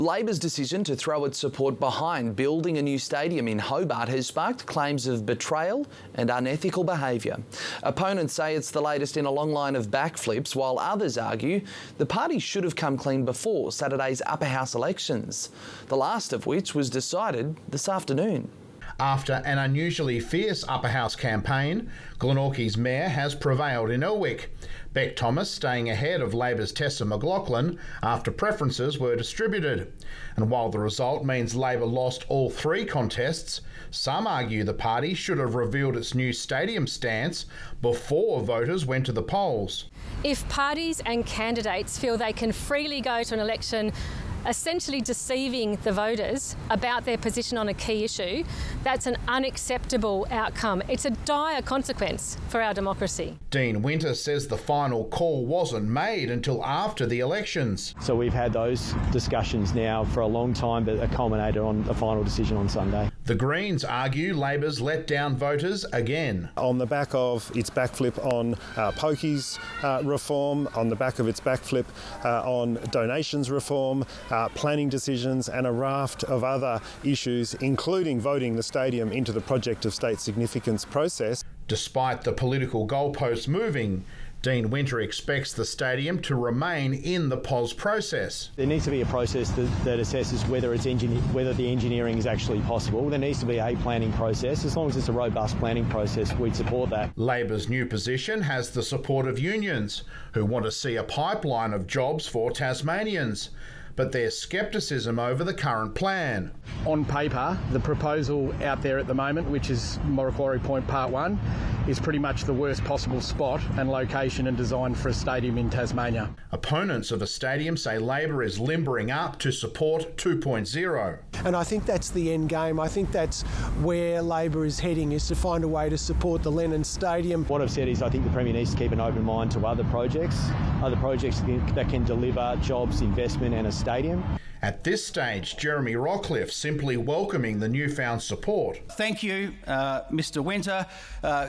Labor's decision to throw its support behind building a new stadium in Hobart has sparked claims of betrayal and unethical behaviour. Opponents say it's the latest in a long line of backflips, while others argue the party should have come clean before Saturday's upper house elections, the last of which was decided this afternoon. After an unusually fierce upper house campaign, Glenorchy's mayor has prevailed in Elwick. Beck Thomas staying ahead of Labor's Tessa McLaughlin after preferences were distributed. And while the result means Labor lost all three contests, some argue the party should have revealed its new stadium stance before voters went to the polls. If parties and candidates feel they can freely go to an election essentially deceiving the voters about their position on a key issue, that's an unacceptable outcome. It's a dire consequence for our democracy. Dean Winter says the final call wasn't made until after the elections. So we've had those discussions now for a long time, but it culminated on a final decision on Sunday. The Greens argue Labor's let down voters again. On the back of its backflip on pokies reform, on the back of its backflip on donations reform, planning decisions and a raft of other issues, including voting the stadium into the project of state significance process. Despite the political goalposts moving, Dean Winter expects the stadium to remain in the POS process. There needs to be a process that assesses whether the engineering is actually possible. There needs to be a planning process. As long as it's a robust planning process, we'd support that. Labor's new position has the support of unions, who want to see a pipeline of jobs for Tasmanians. But there's scepticism over the current plan. On paper, the proposal out there at the moment, which is Macquarie Point Part 1, is pretty much the worst possible spot and location and design for a stadium in Tasmania. Opponents of a stadium say Labor is limbering up to support 2.0. And I think that's the end game. I think that's where Labor is heading, is to find a way to support the Lennon Stadium. What I've said is I think the Premier needs to keep an open mind to other projects that can deliver jobs, investment and a stadium. At this stage, Jeremy Rockcliffe simply welcoming the newfound support. Thank you, Mr Winter.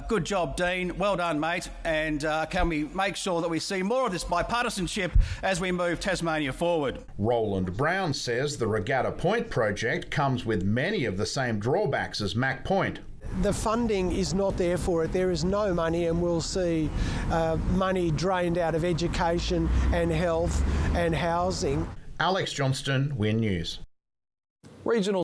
Good job, Dean. Well done, mate. And can we make sure that we see more of this bipartisanship as we move Tasmania forward? Roland Brown says the Regatta Point project comes with many of the same drawbacks as Mac Point. The funding is not there for it. There is no money, and we'll see money drained out of education and health and housing. Alex Johnston, Win News. Regional